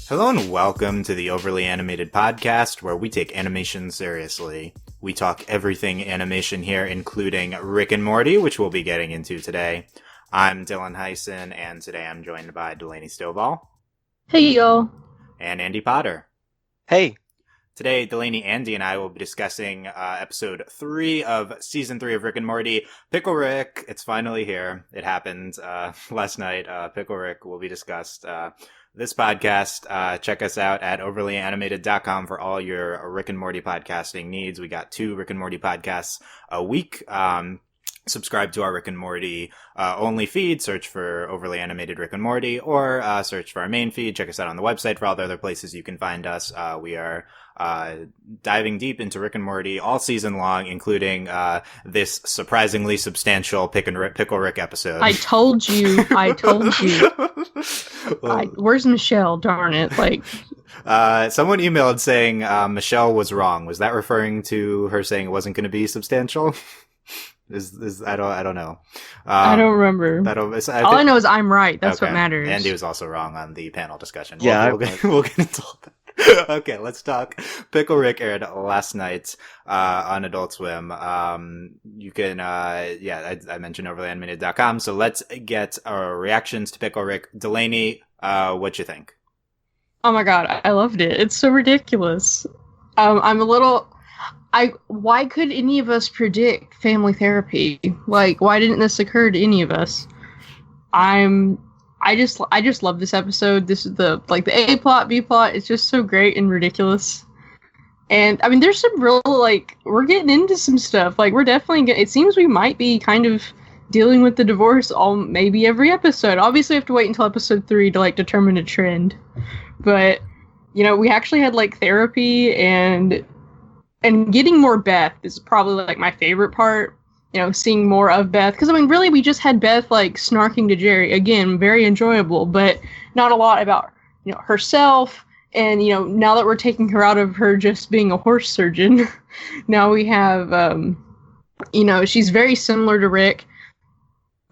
Hello and welcome to the Overly Animated Podcast, where we take animation seriously. We talk everything animation here, including Rick and Morty, which we'll be getting into today. I'm Dylan Hysen, and today I'm joined by Delaney Stovall. Hey, y'all. And Andy Potter. Hey. Today, Delaney, Andy, and I will be discussing episode 3 of season 3 of Rick and Morty, Pickle Rick. It's finally here. It happened last night. Pickle Rick will be discussed this podcast. Check us out at overlyanimated.com for all your Rick and Morty podcasting needs. We got 2 Rick and Morty podcasts a week. Subscribe to our Rick and Morty only feed. Search for Overly Animated Rick and Morty, or search for our main feed. Check us out on the website for all the other places you can find us. We are diving deep into Rick and Morty all season long, including this surprisingly substantial Pickle Rick episode. I told you. Where's Michelle? Darn it! Someone emailed saying Michelle was wrong. Was that referring to her saying it wasn't going to be substantial? Is I don't know. I don't remember. All I know is I'm right. That's what matters. Andy was also wrong on the panel discussion. Yeah, we'll get into all that. Okay, let's talk. Pickle Rick aired last night on Adult Swim. You can, I mentioned overlyanimated.com. So let's get our reactions to Pickle Rick. Delaney, what you think? Oh my god, I loved it. It's so ridiculous. Why could any of us predict family therapy? Why didn't this occur to any of us? I just love this episode. This is the A plot, B plot. It's just so great and ridiculous. And I mean, there's some real, we're getting into some stuff. We're definitely it seems we might be kind of dealing with the divorce maybe every episode. Obviously, we have to wait until episode 3 to determine a trend. But, we actually had therapy and getting more Beth is probably my favorite part. Seeing more of Beth. Because, really, we just had Beth, snarking to Jerry. Again, very enjoyable, but not a lot about, herself. And, now that we're taking her out of her just being a horse surgeon, now we have, she's very similar to Rick.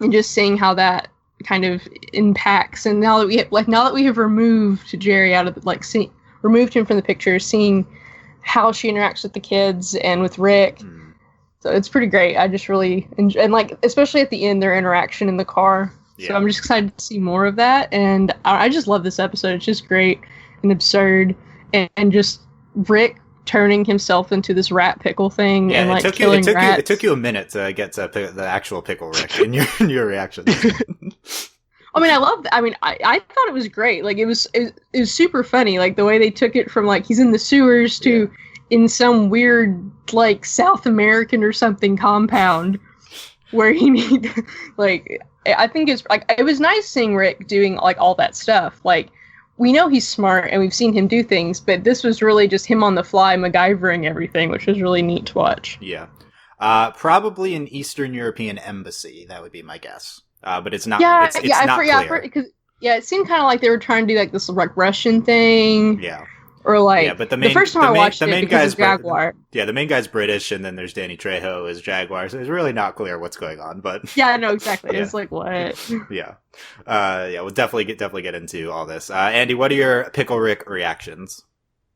And just seeing how that kind of impacts. And now that we have removed Jerry out of the, removed him from the picture, seeing how she interacts with the kids and with Rick. So it's pretty great. I just really enjoy, and especially at the end, their interaction in the car. Yeah. So I'm just excited to see more of that. And I just love this episode. It's just great and absurd, and just Rick turning himself into this rat pickle thing and killing rats. It took you a minute to get to the actual Pickle Rick in your reaction. I love that. I thought it was great. It was super funny. The way they took it from he's in the sewers to in some weird South American or something compound where he need I think it's it was nice seeing Rick doing all that stuff. We know he's smart and we've seen him do things, but this was really just him on the fly MacGyvering everything, which was really neat to watch. Yeah. Probably an Eastern European embassy, that would be my guess. But it's not. Yeah, it's not clear. It seemed kind of they were trying to do this Russian thing. Yeah. Or but the first time I watched it, because Jaguar. Yeah, the main guy's British, and then there's Danny Trejo as Jaguar. So it's really not clear what's going on. But yeah, no, exactly. Yeah. It's what? Yeah, we'll definitely get into all this. Andy, what are your Pickle Rick reactions?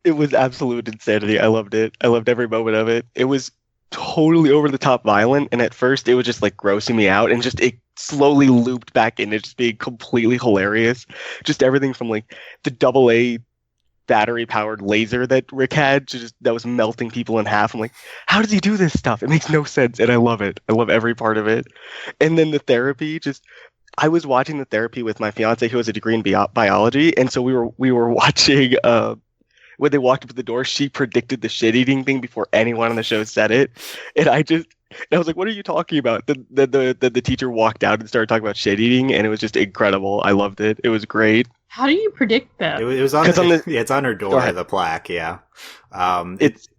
It was absolute insanity. I loved it. I loved every moment of it. It was totally over the top violent, and at first it was just grossing me out, and just it slowly looped back into just being completely hilarious. Just everything from the AA battery powered laser that Rick had that was melting people in half. I'm how does he do this stuff? It makes no sense, and I love it. I love every part of it. And then the therapy, I was watching the therapy with my fiance who has a degree in biology, and so we were watching when they walked up to the door, she predicted the shit eating thing before anyone on the show said it. And I was what are you talking about? The teacher walked out and started talking about shit eating, and it was just incredible. I loved it. It was great. How do you predict that? It was on it's on her door, the plaque, yeah.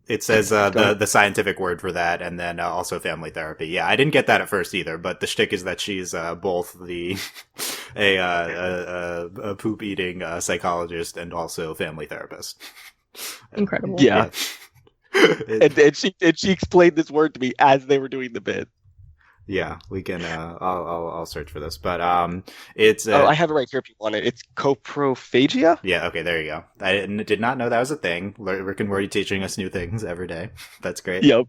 It says the scientific word for that, and then also family therapy. Yeah, I didn't get that at first either, but the shtick is that she's both a poop eating psychologist and also family therapist. Incredible. Yeah. and she explained this word to me as they were doing the bit. Yeah, we can. I'll search for this, but it's Oh, I have it right here if you want it. It's coprophagia? yeah. Okay, there you go. I did not know that was a thing. Rick and Morty teaching us new things every day. That's great. Yep.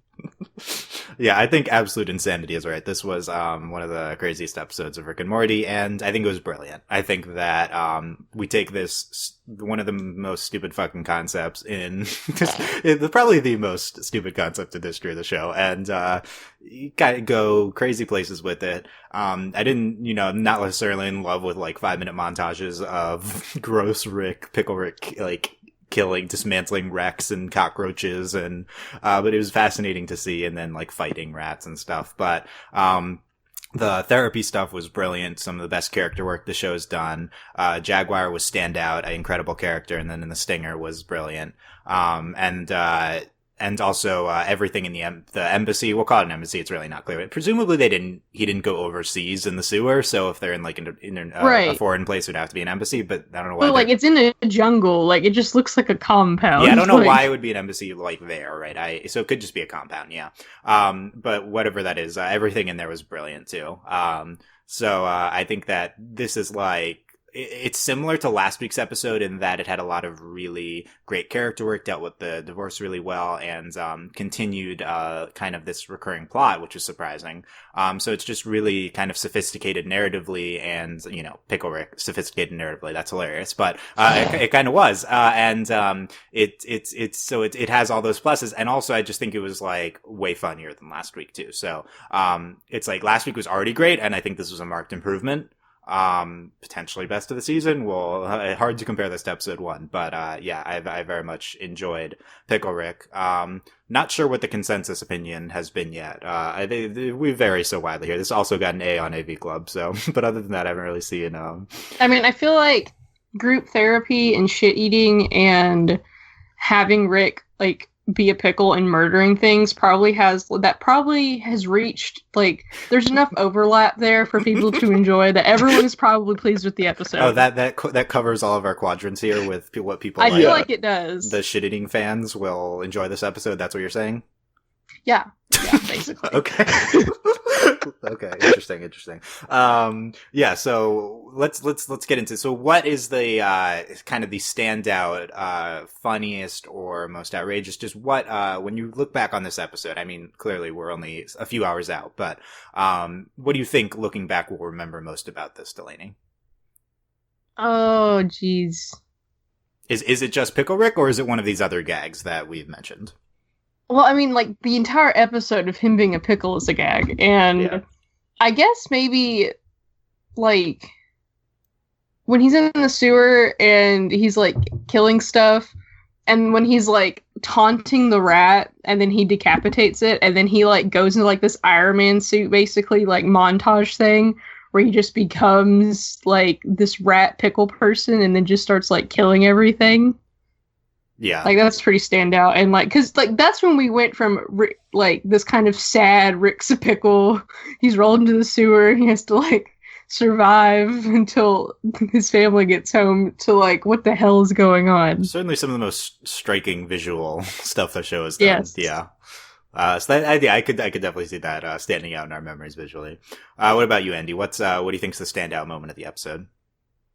Yeah, I think absolute insanity is right. This was one of the craziest episodes of Rick and Morty, and I think it was brilliant. I think that we take this one of the most stupid fucking concepts in probably the most stupid concept in the history of the show, and you gotta go crazy places with it. I didn't, not necessarily in love with like 5-minute montages of gross Rick, Pickle Rick, like killing, dismantling wrecks and cockroaches, and but it was fascinating to see, and then like fighting rats and stuff. But the therapy stuff was brilliant. Some of the best character work the show's done. Jaguar was standout, an incredible character, and then in the Stinger was brilliant. And also everything in the embassy. We'll call it an embassy. It's really not clear. But presumably he didn't go overseas in the sewer. So if they're in like a foreign place, it would have to be an embassy. But I don't know why. Well, like it's in a jungle. Like it just looks like a compound. Yeah, I don't know like... why it would be an embassy like there, right? So it could just be a compound. Yeah. But whatever that is, everything in there was brilliant too. So I think that this is like. It's similar to last week's episode in that it had a lot of really great character work, dealt with the divorce really well, and continued kind of this recurring plot, which is surprising. So it's just really kind of sophisticated narratively, and Pickle Rick sophisticated narratively. That's hilarious, but it kind of was, and it has all those pluses, and also I just think it was like way funnier than last week too. So it's like last week was already great, and I think this was a marked improvement. Potentially best of the season. Well, hard to compare this to episode 1, but yeah, I very much enjoyed Pickle Rick. Not sure what the consensus opinion has been yet. We vary so widely here. This also got an A on AV Club, so, but other than that, I haven't really seen, I mean, I feel like group therapy and shit eating and having Rick, like, be a pickle and murdering things probably has reached, like, there's enough overlap there for people to enjoy that everyone is probably pleased with the episode. Oh, that covers all of our quadrants here with what people I feel like it does. The shit-eating fans will enjoy this episode. That's what you're saying? Yeah, basically. Okay. Okay, interesting. Yeah, so let's get into. So, what is the kind of the standout, funniest or most outrageous? Just what when you look back on this episode? I mean, clearly we're only a few hours out, but what do you think, looking back, we'll remember most about this, Delaney? Oh, jeez. Is it just Pickle Rick, or is it one of these other gags that we've mentioned? Well, I mean, like, the entire episode of him being a pickle is a gag, and yeah. I guess maybe, like, when he's in the sewer and he's, like, killing stuff, and when he's, like, taunting the rat, and then he decapitates it, and then he, like, goes into, like, this Iron Man suit, basically, like, montage thing, where he just becomes, like, this rat pickle person, and then just starts, like, killing everything. Yeah. Like, that's pretty standout. And, like, because, like, that's when we went from, like, this kind of sad Rick's a pickle. He's rolled into the sewer. He has to, like, survive until his family gets home to, like, what the hell is going on? Certainly some of the most striking visual stuff the show has done. Yes. Yeah. So I could definitely see that standing out in our memories visually. What about you, Andy? What do you think is the standout moment of the episode?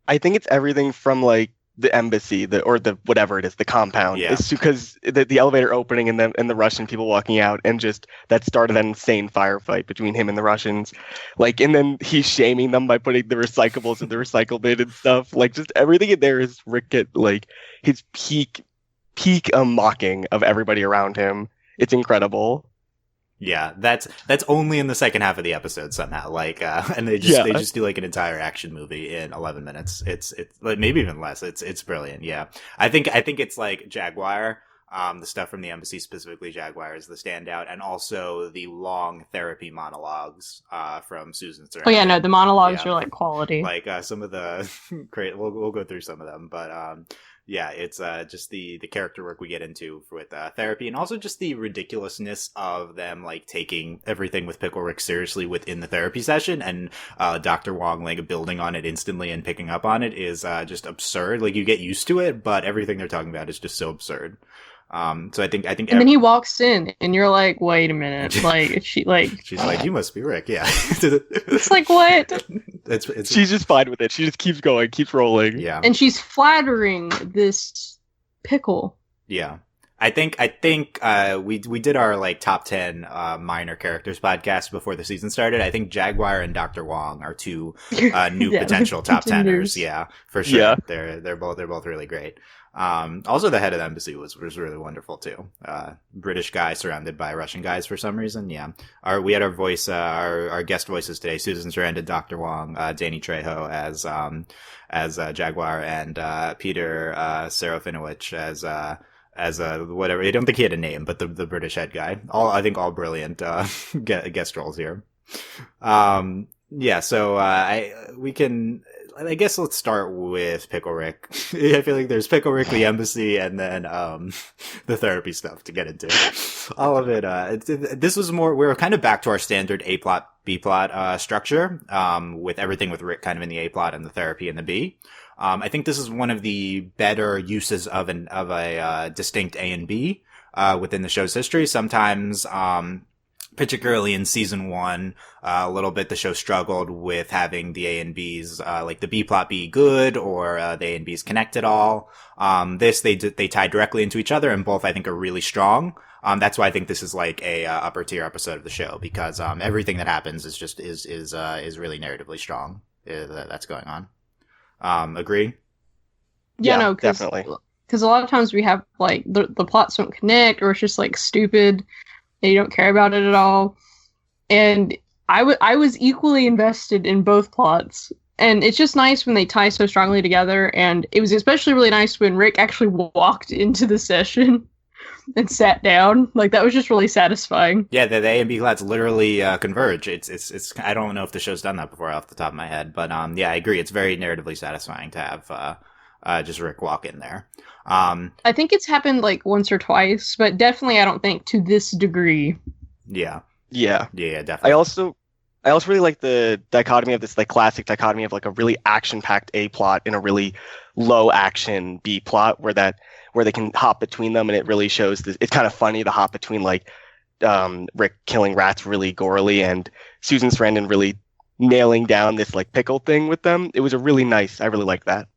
I think it's everything from, like, the embassy, or the whatever it is, the compound. Yeah. It's because the elevator opening and the Russian people walking out, and just that started an insane firefight between him and the Russians. Like, and then he's shaming them by putting the recyclables in the recycle bin and stuff. Like, just everything in there is Rick at, like, his peak mocking of everybody around him. It's incredible. Yeah, that's only in the second half of the episode somehow. Like, and they just do like an entire action movie in 11 minutes. It's like maybe even less. It's brilliant. Yeah, I think it's like Jaguar. The stuff from the embassy, specifically Jaguar, is the standout, and also the long therapy monologues from Susan Sarandon. Oh yeah, no, the monologues are like quality. Like some of the great. We'll go through some of them, but yeah, it's just the character work we get into with therapy, and also just the ridiculousness of them like taking everything with Pickle Rick seriously within the therapy session, and Dr. Wong like building on it instantly and picking up on it is just absurd. Like, you get used to it, but everything they're talking about is just so absurd. So I think And then he walks in, and you're like, wait a minute, like she's like, you must be Rick, yeah. It's like, what? She's just fine with it. She just keeps going, keeps rolling. Yeah, and she's flattering this Pickle. yeah. I think we did our like top 10 minor characters podcast before the season started. I think Jaguar and Dr. Wong are two new potential top teners. Yeah, for sure. Yeah. They're both really great. Also the head of the embassy was really wonderful too. British guy surrounded by Russian guys for some reason. Yeah. We had our voice, our guest voices today. Susan Sarandon, Dr. Wong, Danny Trejo as Jaguar, and Peter Serafinowicz as whatever. I don't think he had a name, but the British head guy. I think all brilliant guest roles here. Yeah. So I guess let's start with Pickle Rick. I feel like there's Pickle Rick, the embassy, and then the therapy stuff to get into. All of it. This was more. We're kind of back to our standard A plot, B plot structure, with everything with Rick kind of in the A plot and the therapy in the B. I think this is one of the better uses of a distinct A and B within the show's history. Sometimes, particularly in season 1, a little bit the show struggled with having the A and B's, like the B plot be good or the A and B's connect at all. They tie directly into each other, and both I think are really strong. That's why I think this is like a upper tier episode of the show, because everything that happens is just is really narratively strong. That's going on. Agree? Yeah, no, definitely. Because a lot of times we have like the plots don't connect, or it's just like stupid and you don't care about it at all. And I was equally invested in both plots, and it's just nice when they tie so strongly together. And it was especially really nice when Rick actually walked into the session and sat down. Like, that was just really satisfying. Yeah, the A and B plots literally converge. It's I don't know if the show's done that before off the top of my head, but yeah, I agree. It's very narratively satisfying to have just Rick walk in there. I think it's happened like once or twice, but definitely I don't think to this degree. Yeah, definitely. I also really like the dichotomy of this, like, classic dichotomy of like a really action-packed A plot and a really low action B plot, where they can hop between them, and it really shows this. It's kind of funny to hop between like Rick killing rats really gorily and Susan Sarandon really nailing down this like pickle thing with them. It was a really nice. I really like that.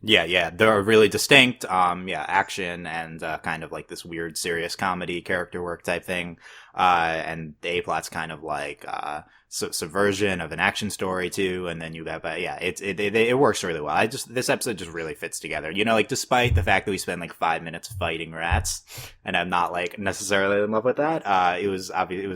Yeah, they're really distinct. Action and kind of like this weird serious comedy character work type thing. And the A plot's kind of like subversion of an action story too. And then you have it works really well. This episode just really fits together. You know, like, despite the fact that we spend like 5 minutes fighting rats, and I'm not like necessarily in love with that. It was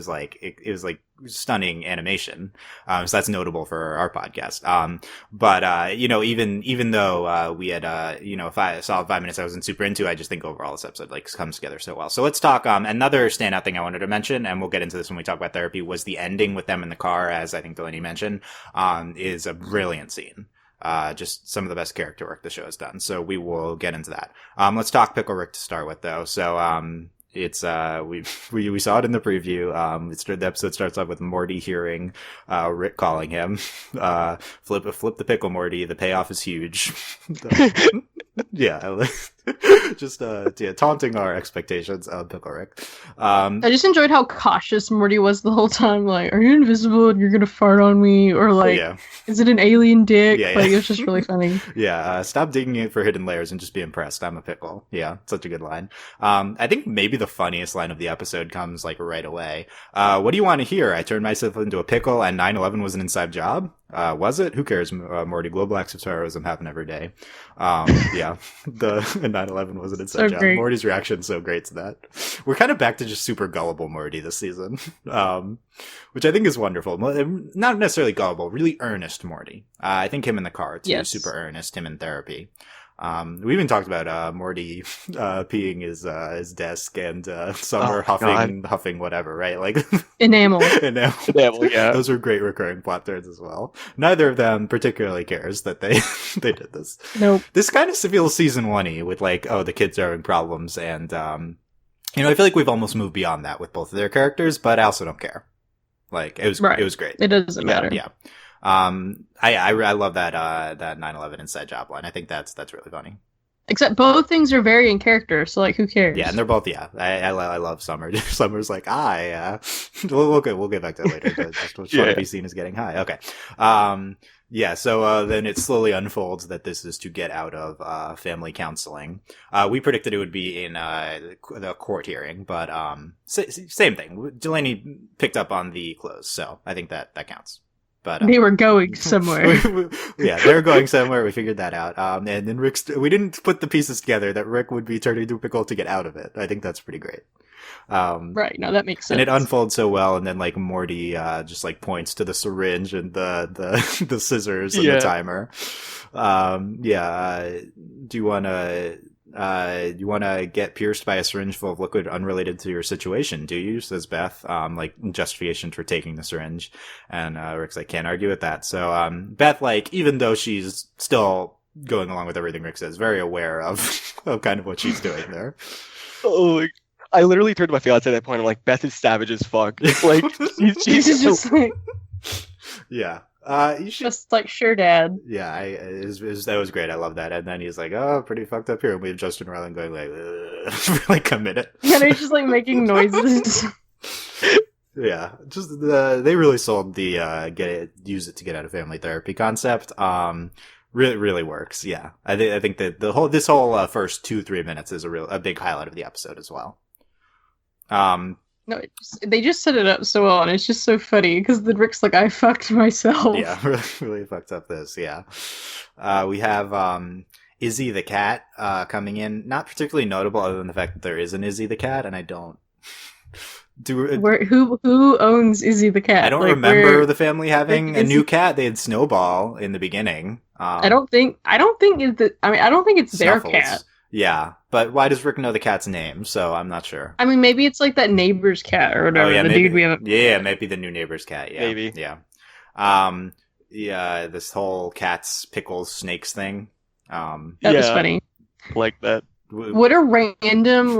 like stunning animation. So that's notable for our podcast. But even though we had solid 5 minutes I wasn't super into, I just think overall this episode like comes together so well. So let's talk. Another standout thing I wanted to mention, and we'll get into this when we talk about therapy, was the ending with them in the car, as I think Delaney mentioned, is a brilliant scene. Just some of the best character work the show has done. So we will get into that. Let's talk Pickle Rick to start with, though. So, it's we saw it in the preview. The episode starts off with Morty hearing Rick calling him, flip the pickle, Morty. The payoff is huge. Yeah, just taunting our expectations of Pickle Rick. I just enjoyed how cautious Morty was the whole time. Like, are you invisible and you're gonna fart on me? Or like, is it an alien dick? Yeah. Like, it was just really funny. Yeah, stop digging in for hidden layers and just be impressed. I'm a pickle. Yeah, such a good line. I think maybe the funniest line of the episode comes like right away. What do you want to hear? I turned myself into a pickle and 9/11 was an inside job? Was it? Who cares, Morty? Global acts of terrorism happen every day. Yeah, the 9/11 was an inside job. Great. Morty's reaction is so great to that. We're kind of back to just super gullible Morty this season, which I think is wonderful. Not necessarily gullible, really earnest Morty. I think him in the car too, yes. Super earnest. Him in therapy. We even talked about Morty peeing his desk and Summer huffing whatever, right? Like enamel. Enamel, yeah. Those were great recurring plot threads as well. Neither of them particularly cares that they they did this. Nope. This kind of feels season 1-y with like, oh, the kids are having problems, and I feel like we've almost moved beyond that with both of their characters, but I also don't care. Like, it was great. It doesn't matter. Yeah. I love that 9/11 inside job line. I think that's really funny. Except both things are very in character, so like, who cares? Yeah, and they're both. Yeah, I love Summer. Summer's like, we'll get back to that later. But just want to be seen as getting high. Okay. Yeah, so then it slowly unfolds that this is to get out of family counseling. We predicted it would be in the court hearing, but same thing. Delaney picked up on the clothes, so I think that counts. But they were going somewhere. Yeah, they were going somewhere. We figured that out. And then we didn't put the pieces together that Rick would be turning into Pickle to get out of it. I think that's pretty great. Right, no, that makes sense. And it unfolds so well, and then like Morty just like points to the syringe and the scissors and the timer. Do you wanna get pierced by a syringe full of liquid unrelated to your situation, do you? Says Beth, like justification for taking the syringe. And Rick's like, can't argue with that. So Beth, like, even though she's still going along with everything Rick says, very aware of kind of what she's doing there. Oh, I literally turned to my fiance at that point. I'm like, Beth is savage as fuck. Like, she's just like, yeah. You should just like, sure, Dad. Yeah, that was great. I love that. And then he's like, "Oh, pretty fucked up here." And we have Justin Roiland going like, for like a minute. Yeah, they're just like making noises. Yeah, just they really sold the use it to get out of family therapy concept. Really works. Yeah, I think that this whole first 2-3 minutes is a big highlight of the episode as well. No, they just set it up so well, and it's just so funny because the Rick's like, I fucked myself. Yeah, really fucked up this. Yeah, we have Izzy the cat coming in. Not particularly notable, other than the fact that there is an Izzy the cat, and I don't who owns Izzy the cat? I don't remember the family having a new cat. They had Snowball in the beginning. I don't think it's their cat. Yeah, but why does Rick know the cat's name? So I'm not sure. I mean, maybe it's like that neighbor's cat or whatever. Oh, yeah, dude we haven't. Yeah, maybe the new neighbor's cat. Yeah, maybe. Yeah. Yeah. This whole cats, pickles, snakes thing. That was funny. Like that. What a random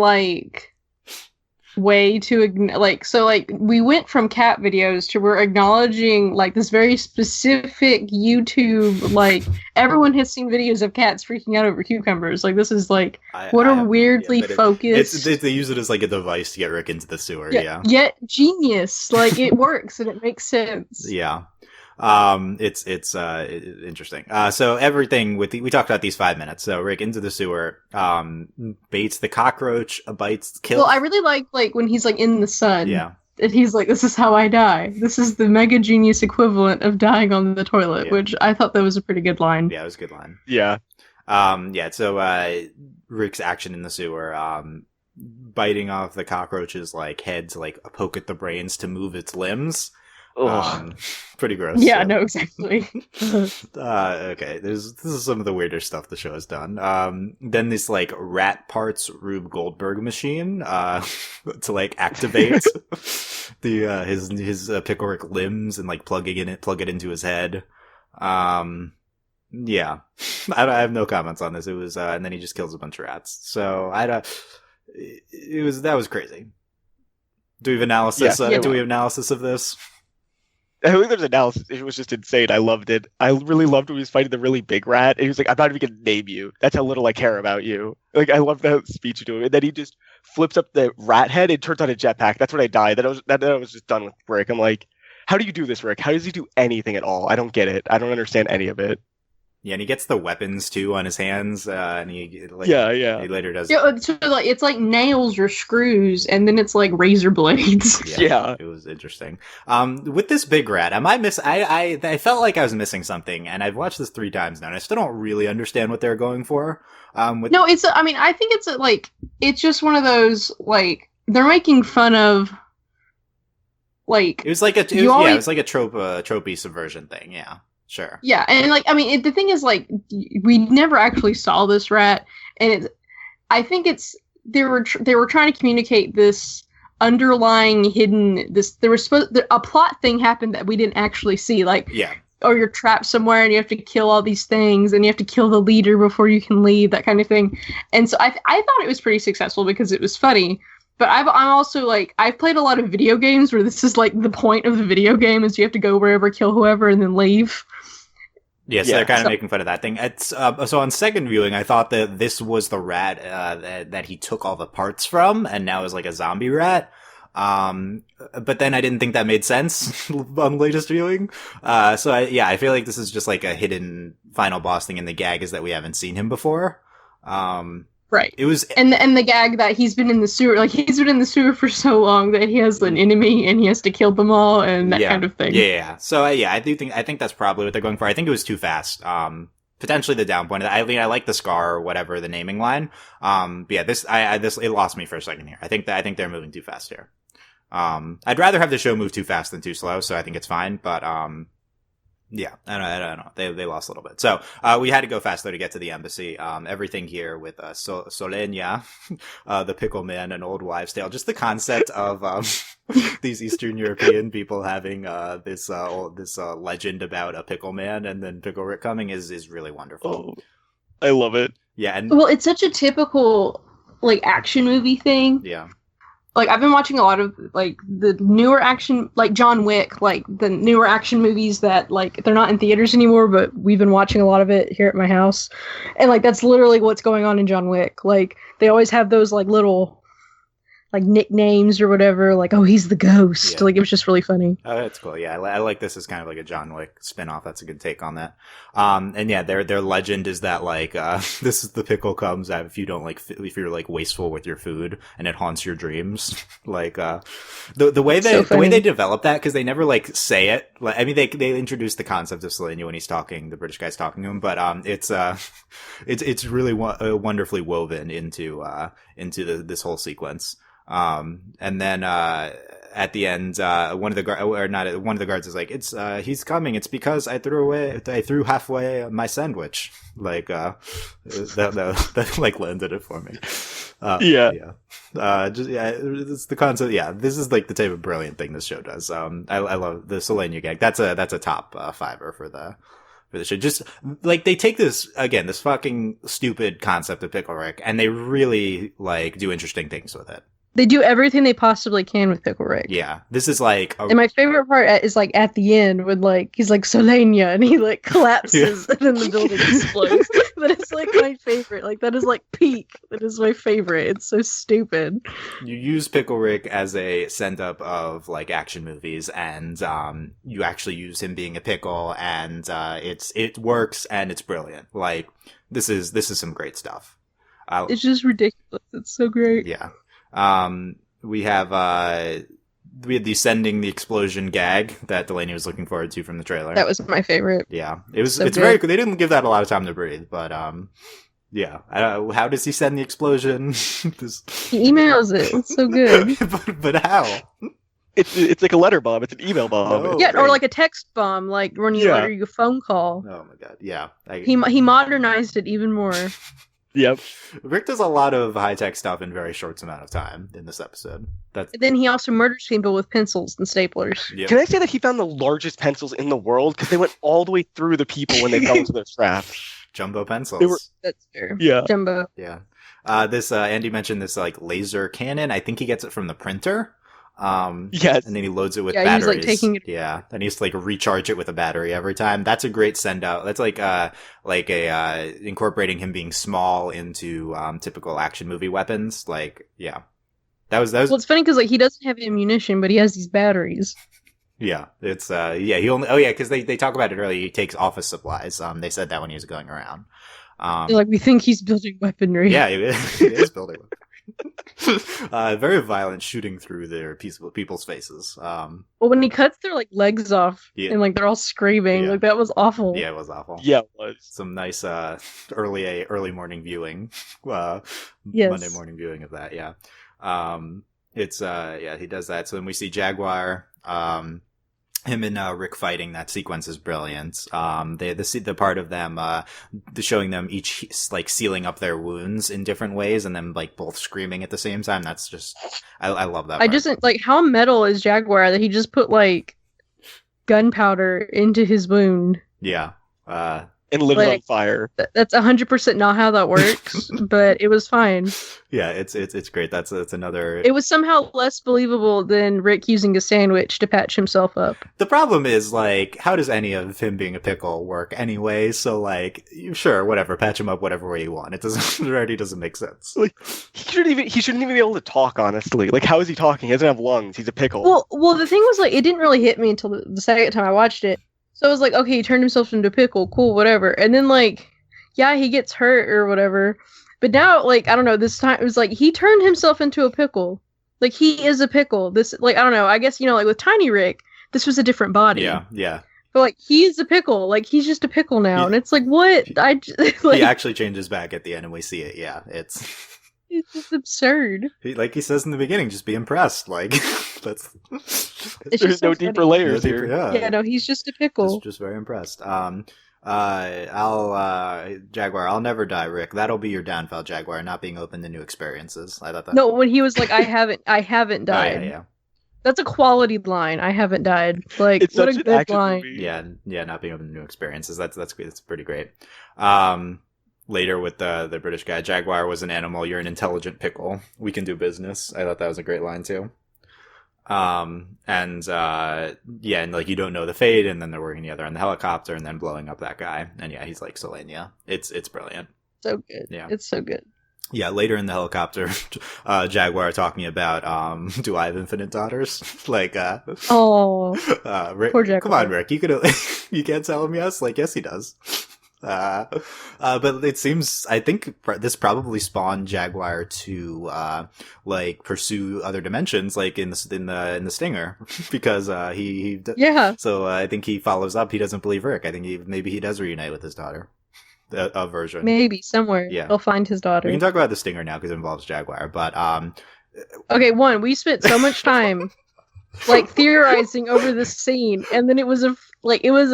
way to we went from cat videos to we're acknowledging like this very specific YouTube, everyone has seen videos of cats freaking out over cucumbers. Like, this is weirdly focused. They use it as like a device to get Rick into the sewer. Yeah. Yet genius. Like, it works and it makes sense. Yeah. It's interesting. So everything we talked about these 5 minutes. So Rick into the sewer, baits the cockroach, kills. Well, I really like when he's like in the sun. Yeah. And he's like, this is how I die. This is the mega genius equivalent of dying on the toilet, which I thought that was a pretty good line. Yeah, it was a good line. Yeah. So Rick's action in the sewer, biting off the coachroach's head to poke at the brains to move its limbs. Pretty gross. Yeah, no, exactly. Okay, this is some of the weirder stuff the show has done. Then this rat parts Rube Goldberg machine to activate his Pickle Rick limbs and plug it into his head. Yeah, I have no comments on this. It was and then he just kills a bunch of rats. So that was crazy. Do we have analysis? Do we have analysis of this? I think there's analysis. It was just insane. I loved it. I really loved when he was fighting the really big rat. And he was like, I'm not even going to name you. That's how little I care about you. I love that speech you do. And then he just flips up the rat head and turns on a jetpack. That's when I died. Then I was just done with Rick. I'm like, how do you do this, Rick? How does he do anything at all? I don't get it. I don't understand any of it. Yeah, and he gets the weapons too on his hands, and he he later does. Yeah, so it's like nails or screws, and then it's like razor blades. Yeah, it was interesting. With this big rat, I felt like I was missing something, and I've watched this 3 times now, and I still don't really understand what they're going for. No, I think it's it's just one of those they're making fun of. It was like a tropey subversion thing. Yeah. Sure. Yeah, and the thing is, we never actually saw this rat, and I think they were trying to communicate this underlying hidden a plot thing happened that we didn't actually see, or you're trapped somewhere and you have to kill all these things and you have to kill the leader before you can leave, that kind of thing. And so I thought it was pretty successful because it was funny. But I'm also I've played a lot of video games where this is the point of the video game is you have to go wherever, kill whoever, and then leave. Yes, Yeah. they're kind of making fun of that thing. It's so on second viewing, I thought that this was the rat that he took all the parts from, and now is like a zombie rat. But then I didn't think that made sense on latest viewing. So I feel like this is just like a hidden final boss thing, and the gag is that we haven't seen him before. Right. It was, and the gag that he's been in the sewer, like he's been in the sewer for so long that he has an enemy and he has to kill them all and that kind of thing. Yeah. So I think that's probably what they're going for. I think it was too fast. Potentially the down point. I mean, I like the scar or whatever the naming line. But yeah, this it lost me for a second here. I think they're moving too fast here. I'd rather have the show move too fast than too slow, so I think it's fine. But yeah, I don't know. They lost a little bit. So, we had to go fast though to get to the embassy. Everything here with, Solenia, the Pickle Man, an old wives' tale. Just the concept of, these Eastern European people having, this legend about a Pickle Man and then Pickle Rick coming is really wonderful. Oh, I love it. Yeah. And well, it's such a typical, like, action movie thing. yeah. Like, I've been watching a lot of, like, the newer action, like, John Wick, like, the newer action movies that, like, they're not in theaters anymore, but we've been watching a lot of it here at my house. And, like, that's literally what's going on in John Wick. Like, they always have those, like, little, like, nicknames or whatever, like, oh, he's the ghost. Yeah. Like, it was just really funny. Oh, that's cool. Yeah, I like this as kind of like a John Wick spin-off. That's a good take on that. And yeah, their legend is that like, this is the pickle comes out if you don't like, if you're like wasteful with your food and it haunts your dreams. Like, the way the way they develop that, cause they never like say it. Like, I mean, they introduce the concept of Selenia when he's talking, the British guy's talking to him, but, it's really wonderfully woven into this whole sequence. And then, at the end, one of the guards is like, he's coming. It's because I threw halfway my sandwich. Like, that like landed it for me. Yeah. It's the concept. Yeah. This is like the type of brilliant thing this show does. I love the Selenia gag. That's a top, fiver for the show. Just like they take this fucking stupid concept of Pickle Rick and they really like do interesting things with it. They do everything they possibly can with Pickle Rick. Yeah, this is like... And my favorite part is like at the end when like he's like Solenia and he like collapses and then the building explodes. That is like my favorite. Like that is like peak. That is my favorite. It's so stupid. You use Pickle Rick as a send-up of like action movies and you actually use him being a pickle and it works and it's brilliant. Like this is some great stuff. It's just ridiculous. It's so great. Yeah. We had the sending the explosion gag that Delaney was looking forward to from the trailer. That was my favorite. Yeah, it's good. very good. They didn't give that a lot of time to breathe, but yeah. How does he send the explosion? He emails it. It's so good. but how? It's like a letter bomb. It's an email bomb. Oh, yeah, great. or like a text bomb, like when you order your phone call. Oh my god, yeah. He modernized it even more. Yep. Rick does a lot of high-tech stuff in very short amount of time in this episode. And then he also murders people with pencils and staplers. Yep. Can I say that he found the largest pencils in the world? Because they went all the way through the people when they fell into their trap. Jumbo pencils. That's fair. Yeah. Jumbo. Yeah. This Andy mentioned this like laser cannon. I think he gets it from the printer. Yes. And then he loads it with Yeah, batteries. he was, like, taking it. Yeah. And he has to like recharge it with a battery every time. That's a great send out. That's like incorporating him being small into typical action movie weapons. Like, yeah. That was Well, it's funny because like he doesn't have ammunition, but he has these batteries. Yeah. It's he only because they talk about it earlier. He takes office supplies. They said that when he was going around. They're like, we think he's building weaponry. Yeah, he is building weaponry. Very violent shooting through their people's faces. Well, when he cuts their like legs off and like they're all screaming, like that was awful. Yeah, it was awful. Yeah, it was. Some nice early morning viewing. Yes. Monday morning viewing of that. Yeah. He does that. So then we see Jaguar. Him and Rick fighting, that sequence is brilliant. The part of them showing them each like sealing up their wounds in different ways and then like both screaming at the same time. That's just I love that part. I just like how metal is Jaguar that he just put like gunpowder into his wound. Yeah. and lit it on Like, fire. That's 100% not how that works, but it was fine. Yeah, it's great. That's another. It was somehow less believable than Rick using a sandwich to patch himself up. The problem is, like, how does any of him being a pickle work anyway? So, like, sure, whatever, patch him up whatever way you want. It already doesn't make sense. Like, he shouldn't even be able to talk, honestly. Like, how is he talking? He doesn't have lungs. He's a pickle. Well, the thing was, like, it didn't really hit me until the second time I watched it. So I was like, okay, he turned himself into a pickle, cool, whatever. And then, like, yeah, he gets hurt or whatever. But now, like, I don't know, this time it was like he turned himself into a pickle. Like, he is a pickle. This, like, I don't know, I guess, you know, like with Tiny Rick, this was a different body. Yeah. But, like, he's a pickle. Like, he's just a pickle now. And it's like, what? Like, he actually changes back at the end and we see it. Yeah, it's just absurd. Like he says in the beginning, just be impressed. Like, that's... There's no deeper layers here. Yeah, no, he's just a pickle. Just very impressed. Jaguar, I'll never die, Rick. That'll be your downfall, Jaguar, not being open to new experiences. I thought that. No, when he was like, I haven't died. Oh, yeah. That's a quality line. I haven't died. Like, It's what a such an good action line. movie. Yeah, not being open to new experiences. That's great. That's pretty great. Later with the British guy, Jaguar was an animal. You're an intelligent pickle. We can do business. I thought that was a great line too. And like you don't know the fate, and then they're working together on the helicopter, and then blowing up that guy. And yeah, he's like Selenia. It's brilliant. So good. Yeah, it's so good. Yeah, later in the helicopter, Jaguar talking about, do I have infinite daughters? Like, Rick, Poor Jaguar. Come on, Rick, you can't tell him yes? Like, yes, he does. But it seems, I think this probably spawned Jaguar to, pursue other dimensions, like in the Stinger, because, Yeah. So, I think he follows up, he doesn't believe Rick. I think maybe he does reunite with his daughter. A version. Maybe somewhere. Yeah. He'll find his daughter. We can talk about the Stinger now because it involves Jaguar, but okay, we spent so much time like theorizing over this scene, and then it was a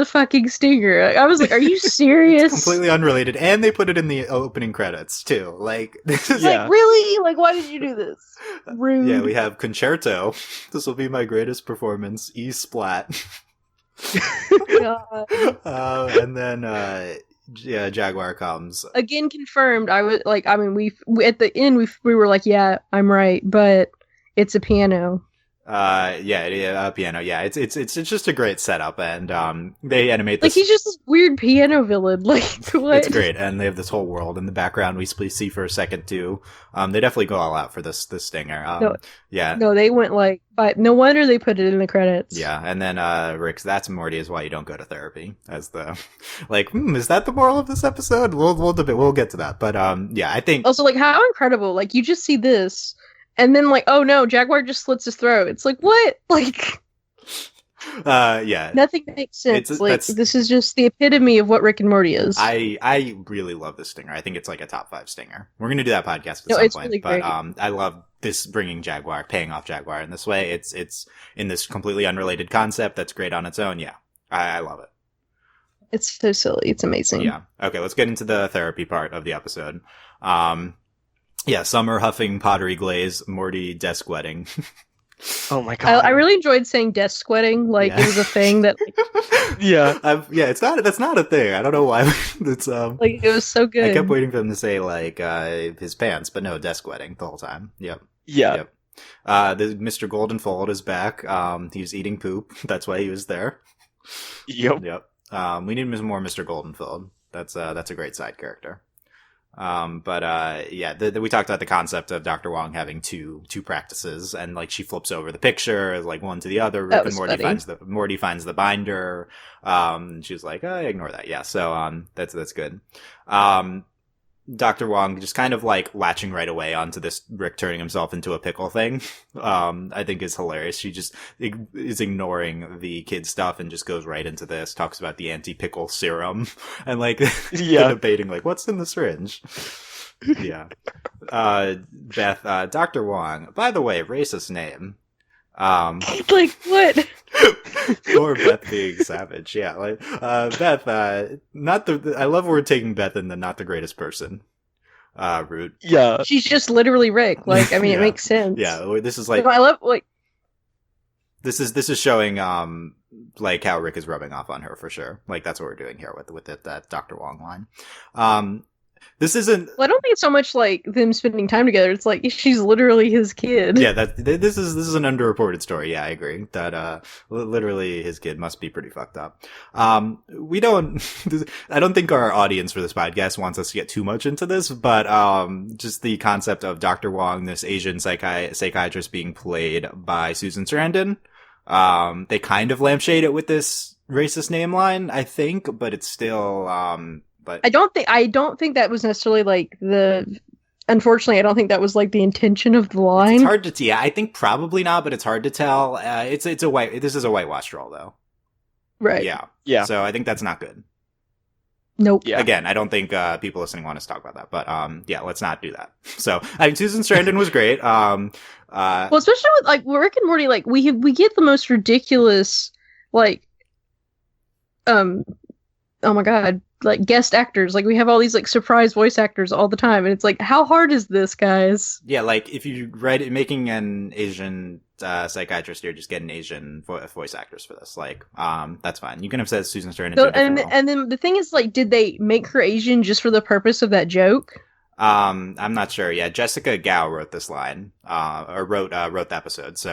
fucking stinger. I was like, "Are you serious?" It's completely unrelated, and they put it in the opening credits too. Like, this is like, really? Like, why did you do this? Rude. Yeah, we have Concerto. This will be my greatest performance. E splat. God. And then Jaguar comes again. Confirmed. I was like, I mean, we at the end we were like, yeah, I'm right, but it's a piano. Piano. Yeah, it's just a great setup, and they animate this. Like, he's just this weird piano villain. Like, what? It's great, and they have this whole world in the background we see for a second too. They definitely go all out for this Stinger. No, they went like, but no wonder they put it in the credits. Yeah, and then Rick's "That's Morty" is why you don't go to therapy. As the is that the moral of this episode? We'll debate. We'll get to that, but yeah, I think also like how incredible. Like, you just see this. And then, like, oh no, Jaguar just slits his throat. It's like, what? Like, yeah, nothing makes sense. This is just the epitome of what Rick and Morty is. I really love this Stinger. I think it's like a top 5 Stinger. We're gonna do that podcast at some point, really but great. I love this paying off Jaguar in this way. It's in this completely unrelated concept that's great on its own. Yeah, I love it. It's so silly. It's amazing. Yeah. Okay, let's get into the therapy part of the episode. Yeah, Summer huffing pottery glaze, Morty desk wedding. Oh my god! I really enjoyed saying desk sweating. Like, it was a thing that. Yeah. That's not a thing. I don't know why. It's like, it was so good. I kept waiting for him to say like his pants, but no, desk wedding the whole time. Yep. Yeah. Yep. The Mr. Goldenfold is back. He was eating poop. That's why he was there. Yep. Yep. We need more Mr. Goldenfold. That's a great side character. We talked about the concept of Dr. Wong having two practices, and like she flips over the picture like one to the other. Rick and Morty finds the binder. She was like, ignore that. Yeah. So that's good. Dr. Wong just kind of like latching right away onto this Rick turning himself into a pickle thing. I think is hilarious. She just is ignoring the kid stuff and just goes right into this, talks about the anti-pickle serum and like debating like what's in the syringe. Yeah. Beth, Dr. Wong, by the way, racist name. Like, what? Or Beth being savage, yeah. Like Beth, I love we're taking Beth in the not the greatest person route. Yeah, she's just literally Rick. Like, it makes sense. Yeah, this is like I love like this is showing like how Rick is rubbing off on her for sure. Like that's what we're doing here with that Dr. Wong line. This isn't. Well, I don't think it's so much like them spending time together. It's like she's literally his kid. Yeah, this is an underreported story. Yeah, I agree that literally his kid must be pretty fucked up. We don't. I don't think our audience for this podcast wants us to get too much into this, but just the concept of Dr. Wong, this Asian psychiatrist being played by Susan Sarandon. They kind of lampshade it with this racist name line, I think, but it's still But I don't think that was necessarily like unfortunately, I don't think that was like the intention of the line. It's hard to I think probably not, but it's hard to tell. This is a whitewash role though. Right. Yeah. So I think that's not good. Nope. Yeah. Again, I don't think people listening want us to talk about that, but yeah, let's not do that. So I think Susan Sarandon was great. Well, especially with like Rick and Morty, like we get the most ridiculous like oh my god, like guest actors. Like we have all these like surprise voice actors all the time, and it's like, how hard is this, guys? Yeah, like if you making an Asian psychiatrist here, just get an Asian voice actors for this. Like, that's fine. You can have said Susan Sarandon. So, and then the thing is, like, did they make her Asian just for the purpose of that joke? I'm not sure. Yeah, Jessica Gao wrote this line, or wrote the episode. So,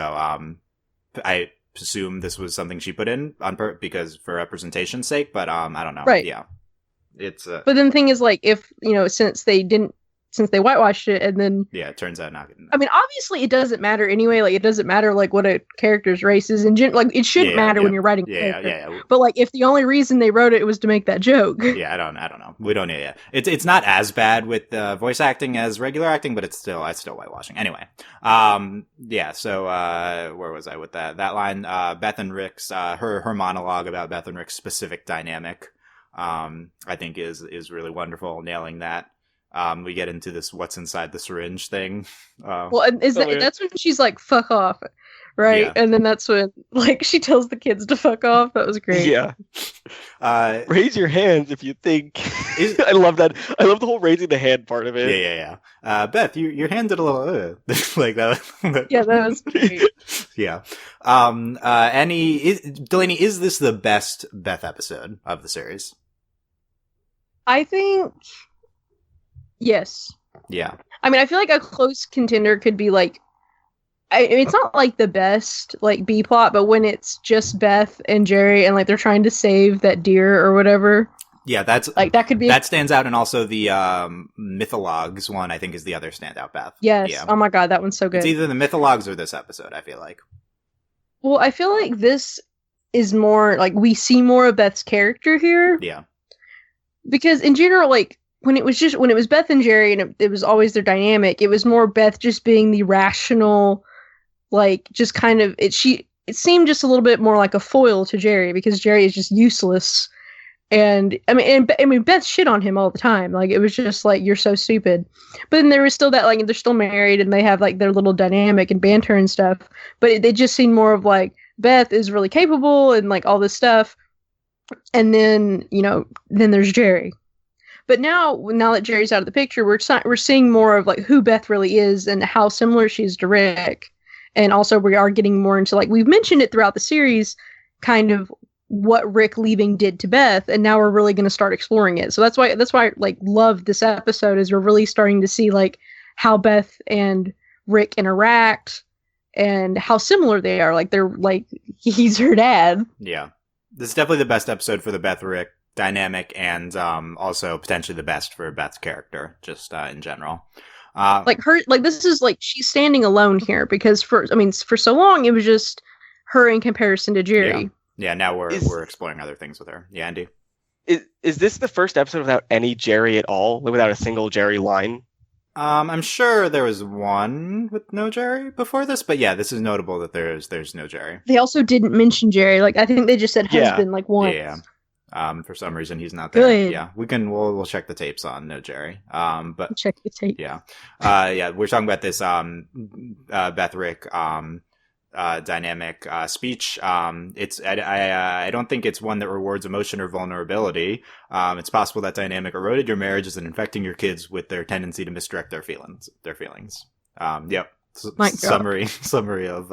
I assume this was something she put in on because for representation's sake. But I don't know. Right. Yeah. It's but then the thing is, like, if since they whitewashed it, and then it turns out not. I mean, obviously, it doesn't matter anyway. Like, it doesn't matter like what a character's race is, and like it shouldn't matter when you're writing. Yeah. But like, if the only reason they wrote it was to make that joke. Yeah, I don't know. We don't. Yeah. It's not as bad with voice acting as regular acting, but it's still whitewashing. Anyway. Yeah. So where was I with that line? Beth and Rick's her monologue about Beth and Rick's specific dynamic. I think is really wonderful, nailing that. We get into this what's inside the syringe thing. Well, and that's when she's like, fuck off, right? Yeah. And then that's when like she tells the kids to fuck off. That was great. Yeah. Raise your hands if you think. I love that. I love the whole raising the hand part of it. Yeah. Beth, your hand did a little like that. Yeah, that was great. Yeah. Delaney, is this the best Beth episode of the series? I think yes. Yeah. I mean, I feel like a close contender could be like, it's not like the best like B plot, but when it's just Beth and Jerry and like they're trying to save that deer or whatever. Yeah, that's like that could be that stands out, and also the Mythologues one I think is the other standout, Beth. Yes. Yeah. Oh my god, that one's so good. It's either the Mythologues or this episode, I feel like. Well, I feel like this is more like we see more of Beth's character here. Yeah. Because in general, like when it was Beth and Jerry and it was always their dynamic, it was more Beth just being the rational, like just kind of it seemed just a little bit more like a foil to Jerry because Jerry is just useless. And I mean Beth shit on him all the time. Like it was just like, you're so stupid. But then there was still that like they're still married and they have like their little dynamic and banter and stuff. But they just seemed more of like Beth is really capable and like all this stuff. And then, then there's Jerry. But now that Jerry's out of the picture, we're seeing more of like who Beth really is and how similar she is to Rick. And also we are getting more into like, we've mentioned it throughout the series, kind of what Rick leaving did to Beth. And now we're really going to start exploring it. So that's why I like love this episode is we're really starting to see like how Beth and Rick interact and how similar they are. Like they're like, he's her dad. Yeah. This is definitely the best episode for the Beth Rick dynamic, and also potentially the best for Beth's character, just in general. This is like she's standing alone here because for so long it was just her in comparison to Jerry. Yeah. Now we're exploring other things with her. Yeah, Andy. Is this the first episode without any Jerry at all? Without a single Jerry line? I'm sure there was one with no Jerry before this, but yeah, this is notable that there's no Jerry. They also didn't mention Jerry. Like I think they just said husband like once. Yeah. For some reason he's not there. Good. Yeah, we'll check the tapes on no Jerry. But check the tape. Yeah. We're talking about this Beth Rick dynamic speech. I don't think it's one that rewards emotion or vulnerability. It's possible that dynamic eroded your marriages and infecting your kids with their tendency to misdirect their feelings. Yep. Mic drop. summary of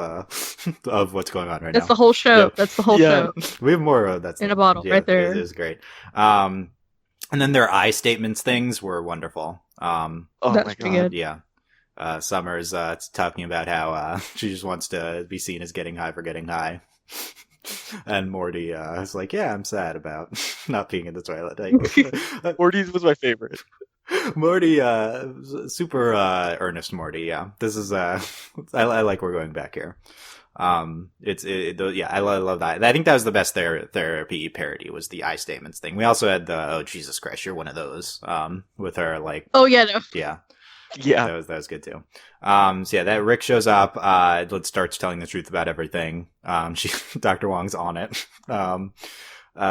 what's going on right That's now. the whole show. Yeah. That's the whole Yeah. show. We have more. That's In a bottle, right there. It is great. And then their I statements things were wonderful. Oh That's my pretty god. good. Yeah. Summer's talking about how she just wants to be seen as getting high for getting high. And Morty is like, yeah, I'm sad about not being in the toilet. Like, Morty's was my favorite. Morty, super earnest Morty. Yeah, this is I like we're going back here. I love that. I think that was the best therapy parody was the I statements thing. We also had the oh Jesus Christ, you're one of those. With her like Oh yeah, no. yeah. Yeah. That was good too. So yeah, that Rick shows up, starts telling the truth about everything. Dr. Wong's on it.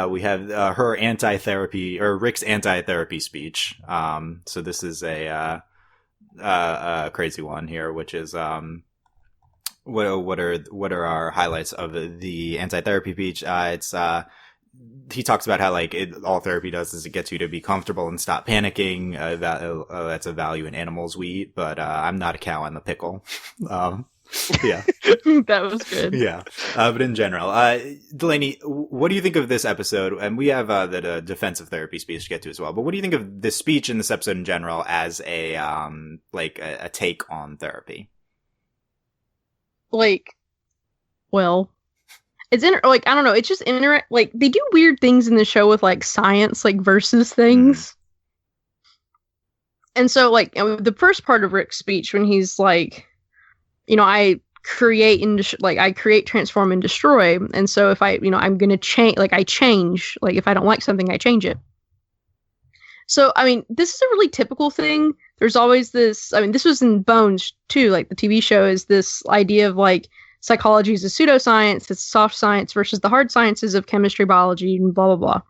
We have her anti-therapy or Rick's anti-therapy speech. So this is a crazy one here, which is what are our highlights of the anti-therapy speech? He talks about how like all therapy does is it gets you to be comfortable and stop panicking. That's a value in animals we eat, but I'm not a cow. I'm a pickle. Yeah, That was good. yeah. But in general, Delaney, what do you think of this episode? And we have the defensive therapy speech to get to as well. But what do you think of this speech in this episode in general as a a take on therapy? Like, well, it's like I don't know. It's just like they do weird things in the show with like science, like versus things. And so, like the first part of Rick's speech when he's like, I create transform and destroy. And so if I'm going to change, like I change, like if I don't like something, I change it. So, I mean, this is a really typical thing. There's always this, this was in Bones too, like the TV show is this idea of like psychology is a pseudoscience, it's soft science versus the hard sciences of chemistry, biology, and blah, blah, blah.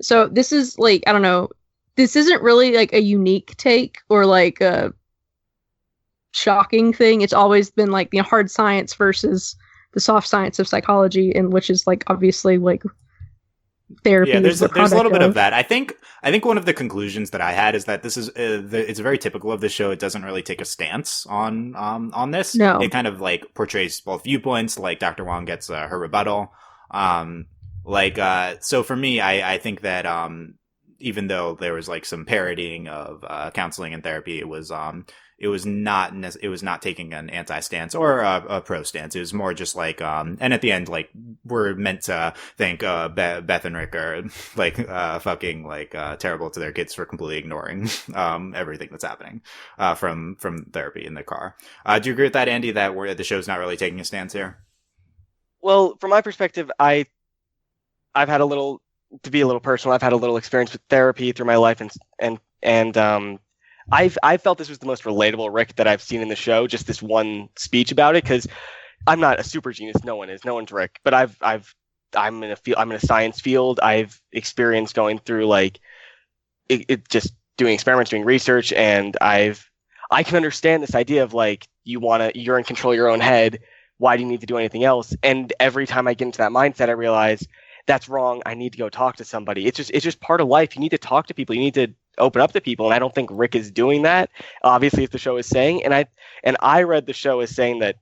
So this is like, I don't know, this isn't really like a unique take or like a shocking thing. It's always been like the hard science versus the soft science of psychology, and which is like obviously like therapy. Yeah, there's a little bit of of that. I think one of the conclusions that I had is that this is it's very typical of the show. It doesn't really take a stance on this. No. It kind of like portrays both viewpoints. Like Dr. Wong gets her rebuttal. So for me, I think that even though there was like some parodying of counseling and therapy, it was not taking an anti stance or a pro stance. It was more just like and at the end, like we're meant to think Beth and Rick are like fucking like terrible to their kids for completely ignoring everything that's happening from therapy in the car. Do you agree with that, Andy? That the show's not really taking a stance here? Well, from my perspective, I've had to be a little personal. I've had a little experience with therapy through my life, and I've felt this was the most relatable Rick that I've seen in the show. Just this one speech about it, because I'm not a super genius. No one is. No one's Rick. But I'm in a science field. I've experienced going through like it just doing experiments, doing research, and I can understand this idea of like you're in control of your own head. Why do you need to do anything else? And every time I get into that mindset, I realize that's wrong. I need to go talk to somebody. It's just part of life. You need to talk to people. You need to open up to people, and I don't think Rick is doing that. Obviously, as the show is saying, and I read the show as saying that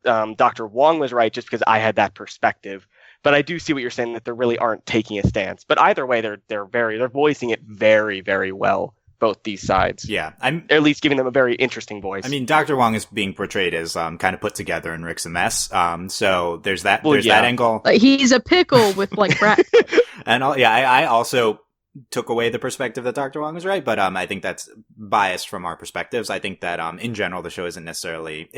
Dr. Wong was right just because I had that perspective. But I do see what you're saying, that they really aren't taking a stance. But either way, they're voicing it very, very well. Both these sides. Yeah, at least giving them a very interesting voice. I mean, Dr. Wong is being portrayed as kind of put together, and Rick's a mess. So there's that. That angle. Like, he's a pickle with like rat. And I also took away the perspective that Dr. Wong was right, but I think that's biased from our perspectives. I think that in general the show isn't necessarily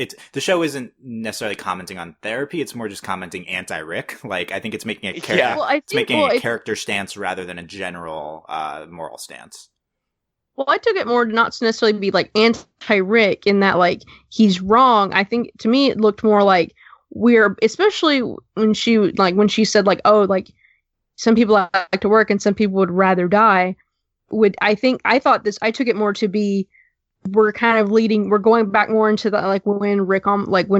commenting on therapy. It's more just commenting anti-Rick. Like I think it's making a character stance rather than a general moral stance. Well, I took it more to not necessarily be like anti-Rick in that like he's wrong. I think to me it looked more like especially when she said like, oh, like some people like to work and some people would rather die. I took it more to be we're going back more into the like when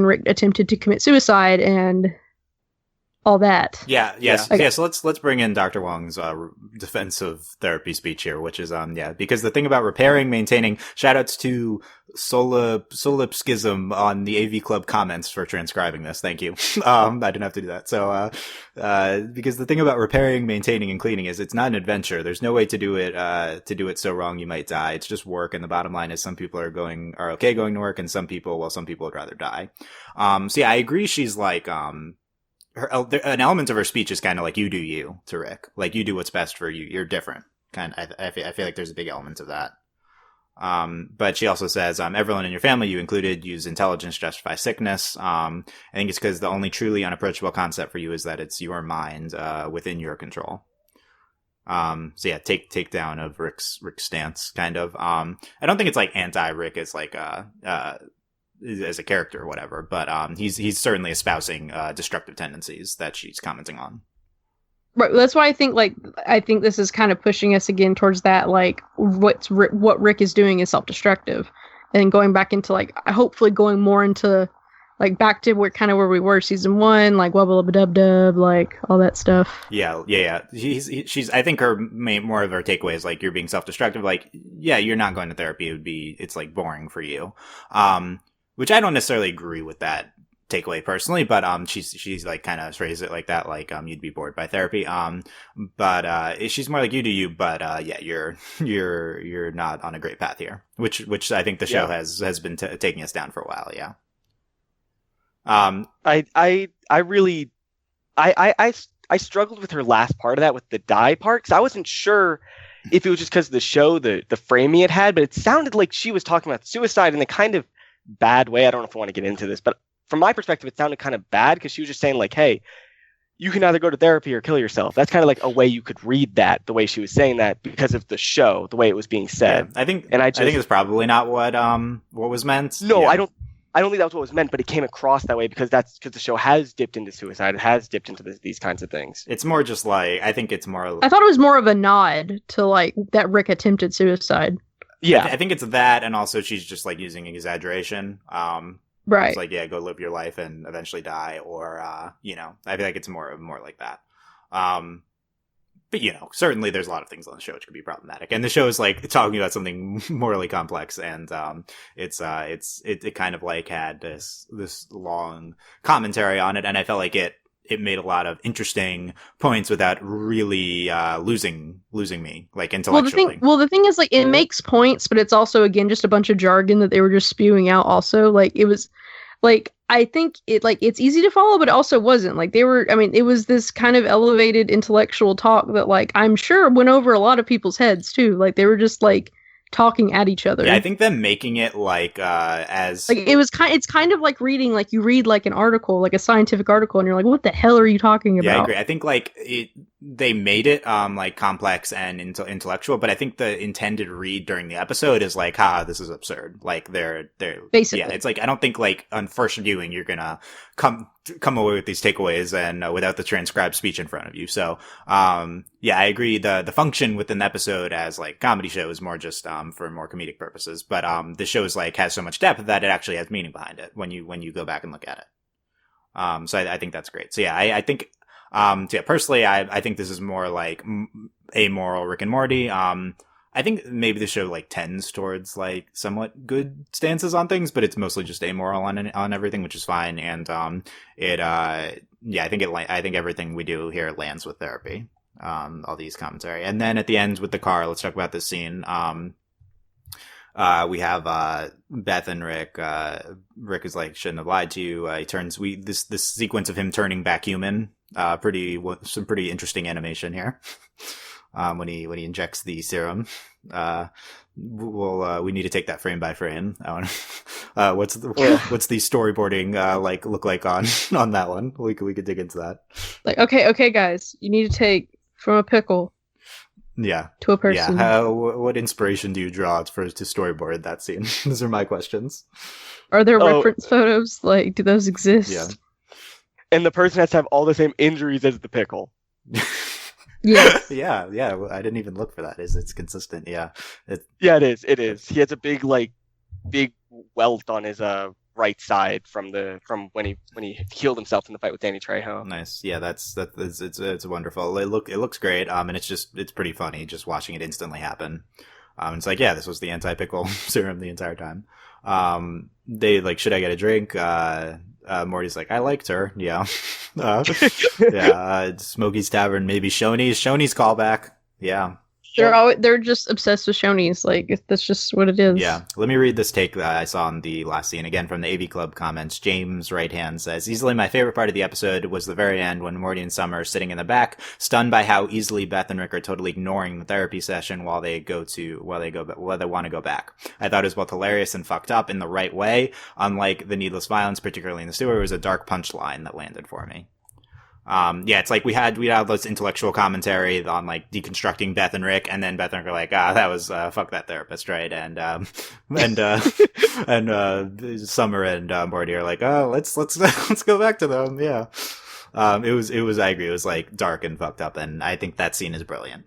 Rick attempted to commit suicide, and all that. So let's bring in Dr. Wong's defensive therapy speech here, which is because the thing about repairing, maintaining, shoutouts to Solipskism on the AV Club comments for transcribing this. Thank you. I didn't have to do that. So because the thing about repairing, maintaining, and cleaning is it's not an adventure. There's no way to do it so wrong you might die. It's just work, and the bottom line is some people are okay going to work, and some people would rather die. So yeah, I agree. She's like an element of her speech is kind of like, you do you to Rick. Like, you do what's best for you. You're different. I feel like there's a big element of that. But she also says, everyone in your family, you included, use intelligence to justify sickness. I think it's because the only truly unapproachable concept for you is that it's your mind, within your control. So yeah, take down of Rick's stance, kind of. I don't think it's like anti-Rick as like, as a character or whatever, but he's certainly espousing destructive tendencies that she's commenting on. Right, that's why I think this is kind of pushing us again towards that, like what Rick is doing is self-destructive, and going back into like hopefully going more into like back to where we were season 1, like wubba dub dub, like all that stuff. Yeah. She's I think more of her takeaway is like, you're being self-destructive. Like, yeah, you're not going to therapy. It's like boring for you. Which I don't necessarily agree with that takeaway personally, but she's like kind of phrased it like that, like you'd be bored by therapy. But she's more like, you do you, but yeah, you're not on a great path here, which I think the show has been taking us down for a while. Yeah. I struggled with her last part of that, with the die part, because I wasn't sure if it was just because of the show, the framing it had, but it sounded like she was talking about suicide in a kind of bad way. I don't know if I want to get into this, but from my perspective, it sounded kind of bad because she was just saying like, hey, you can either go to therapy or kill yourself. That's kind of like a way you could read that, the way she was saying that, because of the show, the way it was being said. Yeah, I think it's probably not what was meant. No, yeah. I don't think that was what was meant, but it came across that way because the show has dipped into suicide. It has dipped into these kinds of things. It's more just like, I think it's more. I thought it was more of a nod to like that Rick attempted suicide. Yeah, I think it's that, and also she's just like using exaggeration. Right. It's like, yeah, go live your life and eventually die, or I feel like it's more like that. But certainly there's a lot of things on the show which could be problematic, and the show is like talking about something morally complex, and it kind of like had this long commentary on it, and I felt like it made a lot of interesting points without really losing me, like, intellectually. Well, the thing is, like, it makes points, but it's also, again, just a bunch of jargon that they were just spewing out also. Like, it was, like, I think it's easy to follow, but it also wasn't. Like, it was this kind of elevated intellectual talk that, like, I'm sure went over a lot of people's heads, too. Like, they were just, like, talking at each other. Yeah, I think them making it like as like it's kind of like reading, like you read like an article, like a scientific article, and you're like, what the hell are you talking about? Yeah, I agree. I think like they made it like complex and intellectual, but I think the intended read during the episode is like, this is absurd. Like they're basically, yeah, it's like, I don't think like on first viewing you're gonna come away with these takeaways and without the transcribed speech in front of you. So yeah, I agree. The function within the episode as like comedy show is more just for more comedic purposes, but the show is like has so much depth that it actually has meaning behind it when you go back and look at it. So I think that's great. So yeah, I think personally I think this is more like amoral Rick and Morty. I think maybe the show like tends towards like somewhat good stances on things, but it's mostly just amoral on everything, which is fine. And I think everything we do here lands with therapy. All these commentary, and then at the end with the car, let's talk about this scene. We have Beth and Rick. Rick is like, shouldn't have lied to you. He turns this sequence of him turning back human. Some pretty interesting animation here. When he injects the serum. We need to take that frame by frame. What's the storyboarding look like on that one? We could dig into that. Like, okay, guys, you need to take from a pickle. Yeah. To a person. Yeah. What inspiration do you draw to storyboard that scene? Those are my questions. Are there reference photos? Like, do those exist? Yeah. And the person has to have all the same injuries as the pickle. Yes. Yeah. I didn't even look for that. It's consistent? Yeah. Yeah, it is. He has a big welt on his right side from when he healed himself in the fight with Danny Trejo. Nice. Yeah, it's wonderful. It looks great. And it's pretty funny just watching it instantly happen. It's like, yeah, this was the anti-pickle serum the entire time. They like, should I get a drink? Morty's like, I liked her. Yeah. Smokey's Tavern, maybe Shoney's callback. Yeah. They're just obsessed with Shoney's. Like, that's just what it is. Yeah. Let me read this take that I saw in the last scene again from the AV Club comments. James Right Hand says, easily my favorite part of the episode was the very end when Morty and Summer are sitting in the back, stunned by how easily Beth and Rick are totally ignoring the therapy session while they want to go back. I thought it was both hilarious and fucked up in the right way. Unlike the needless violence, particularly in the sewer, it was a dark punchline that landed for me. It's like we had this intellectual commentary on like deconstructing Beth and Rick, and then Beth and Rick are like, that was fuck that therapist, right? And Summer and Morty are like, let's let's go back to them. Yeah. It was I agree, it was like dark and fucked up, and I think that scene is brilliant.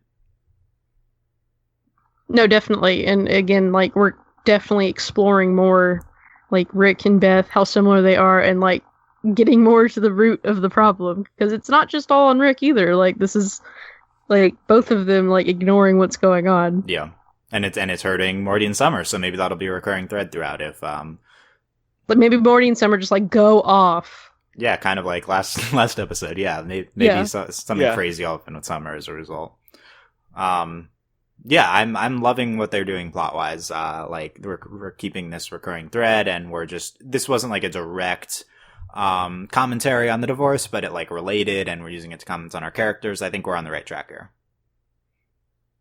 No, definitely. And again, like, we're definitely exploring more like Rick and Beth, how similar they are, and like getting more to the root of the problem, because it's not just all on Rick either. Like, this is like both of them like ignoring what's going on. Yeah, and it's hurting Morty and Summer, so maybe that'll be a recurring thread throughout. If but maybe Morty and Summer just like go off. Yeah, kind of like last episode. Yeah, maybe something crazy will happen with Summer as a result. Yeah, I'm loving what they're doing plot wise. Like we're keeping this recurring thread, and this wasn't like a direct commentary on the divorce, but it like related, and we're using it to comment on our characters. I think we're on the right track here.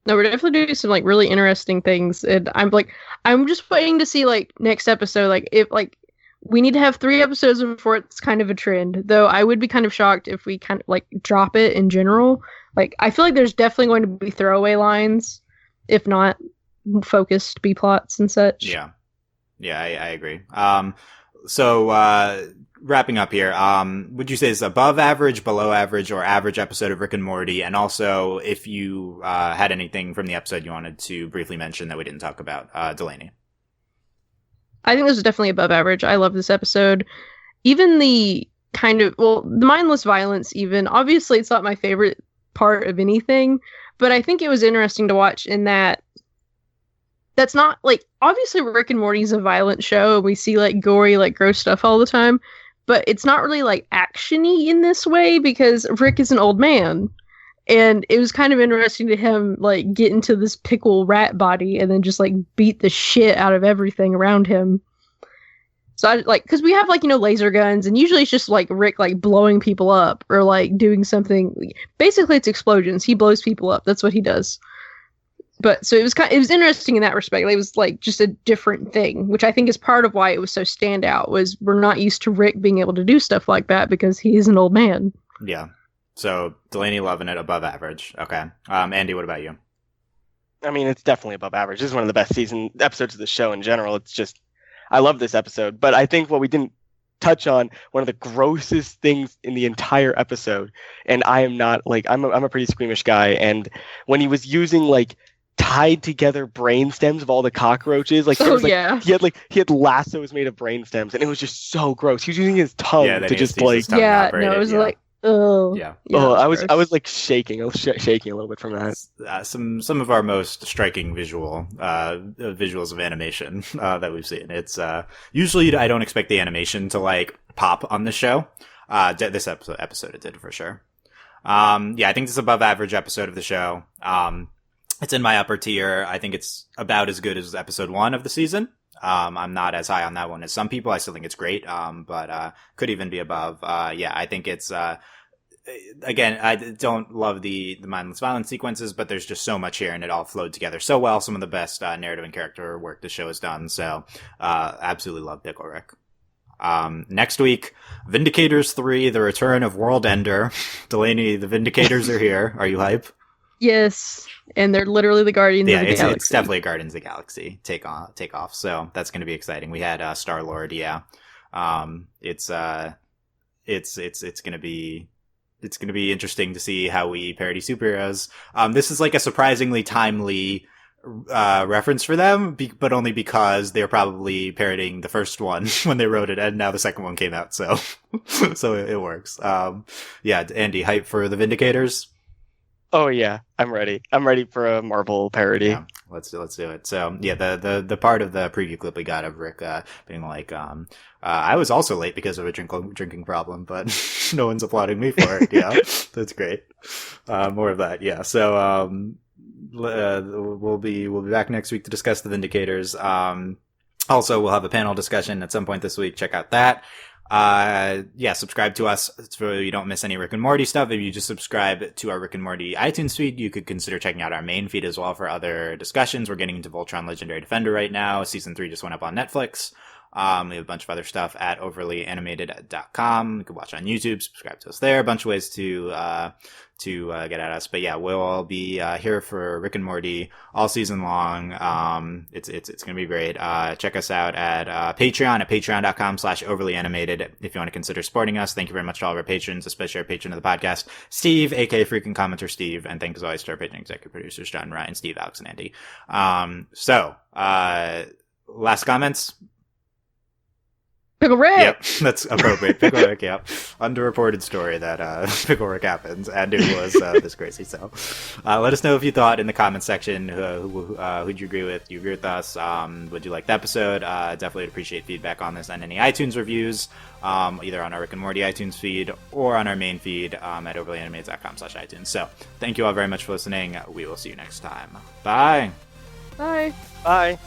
No, we're definitely doing some like really interesting things, and I'm just waiting to see like next episode, like if like we need to have 3 episodes before it's kind of a trend. Though I would be kind of shocked if we kind of like drop it in general. Like, I feel like there's definitely going to be throwaway lines, if not focused B plots and such. Yeah, I agree. So wrapping up here, would you say it's above average, below average, or average episode of Rick and Morty? And also, if you had anything from the episode you wanted to briefly mention that we didn't talk about, Delaney. I think this is definitely above average. I love this episode. Even the the mindless violence, even, obviously it's not my favorite part of anything, but I think it was interesting to watch in that that's not, like, obviously Rick and Morty's a violent show, and we see, like, gory, like, gross stuff all the time, but it's not really, like, action-y in this way, because Rick is an old man, and it was kind of interesting to him, like, get into this pickle rat body and then just, like, beat the shit out of everything around him. So, because we have, like, laser guns, and usually it's just, like, Rick, like, blowing people up, or, like, doing something. Basically, it's explosions. He blows people up. That's what he does. But, so it was interesting in that respect. It was, like, just a different thing, which I think is part of why it was so standout, was we're not used to Rick being able to do stuff like that, because he is an old man. Yeah. So, Delaney loving it, above average. Okay. Andy, what about you? I mean, it's definitely above average. This is one of the best episodes of the show in general. It's just, I love this episode. But I think what we didn't touch on, one of the grossest things in the entire episode, and I am not, like, I'm a pretty squeamish guy, and when he was using, like, tied together brain stems of all the cockroaches, like, he had lassos made of brain stems, and it was just so gross. He was using his tongue to just, like, it was like, oh yeah. I was like shaking. I was shaking a little bit from that. Some of our most striking visuals of animation that we've seen. It's usually I don't expect the animation to like pop on the show. This episode it did for sure. I think this is above average episode of the show. It's in my upper tier. I think it's about as good as episode 1 of the season. I'm not as high on that one as some people. I still think it's great. But could even be above. I think it's, again, I don't love the mindless violence sequences, but there's just so much here, and it all flowed together so well. Some of the best, narrative and character work the show has done. So, absolutely love Pickle Rick. Next week, Vindicators 3, The Return of World Ender. Delaney, the Vindicators are here. Are you hype? Yes, and they're literally the Guardians of the Galaxy. It's definitely Guardians of the Galaxy take off. So that's going to be exciting. We had Star-Lord, yeah. It's going to be interesting to see how we parody superheroes. This is like a surprisingly timely reference for them, but only because they're probably parroting the first one when they wrote it, and now the second one came out, so so it works. Yeah, Andy, hype for the Vindicators? Oh yeah, I'm ready. I'm ready for a Marvel parody. Yeah, let's do it. So yeah, the part of the preview clip we got of Rick being like, I was also late because of a drinking problem, but no one's applauding me for it. Yeah, that's great. More of that. Yeah. So we'll be back next week to discuss the Vindicators. Also, we'll have a panel discussion at some point this week. Check out that. Yeah, subscribe to us so you don't miss any Rick and Morty stuff. If you just subscribe to our Rick and Morty iTunes feed, you could consider checking out our main feed as well for other discussions. We're getting into Voltron Legendary Defender right now. Season 3 just went up on Netflix. We have a bunch of other stuff at overlyanimated.com. You can watch on YouTube, subscribe to us there. A bunch of ways to get at us. But yeah, we'll all be here for Rick and Morty all season long. It's gonna be great. Check us out at Patreon at patreon.com/overlyanimated if you want to consider supporting us. Thank you very much to all of our patrons, especially our patron of the podcast, Steve, aka Freaking Commenter Steve, and thanks as always to our patron executive producers, John, Ryan, Steve, Alex, and Andy. Last comments? Pickle Rick! Yep, that's appropriate. Pickle Rick, yep. Underreported story that Pickle Rick happens, and it was this crazy. So let us know if you thought in the comment section who'd you agree with. You agree with us? Would you like the episode? Definitely would appreciate feedback on this and any iTunes reviews, either on our Rick and Morty iTunes feed or on our main feed at overlyanimated.com/iTunes. So thank you all very much for listening. We will see you next time. Bye! Bye! Bye!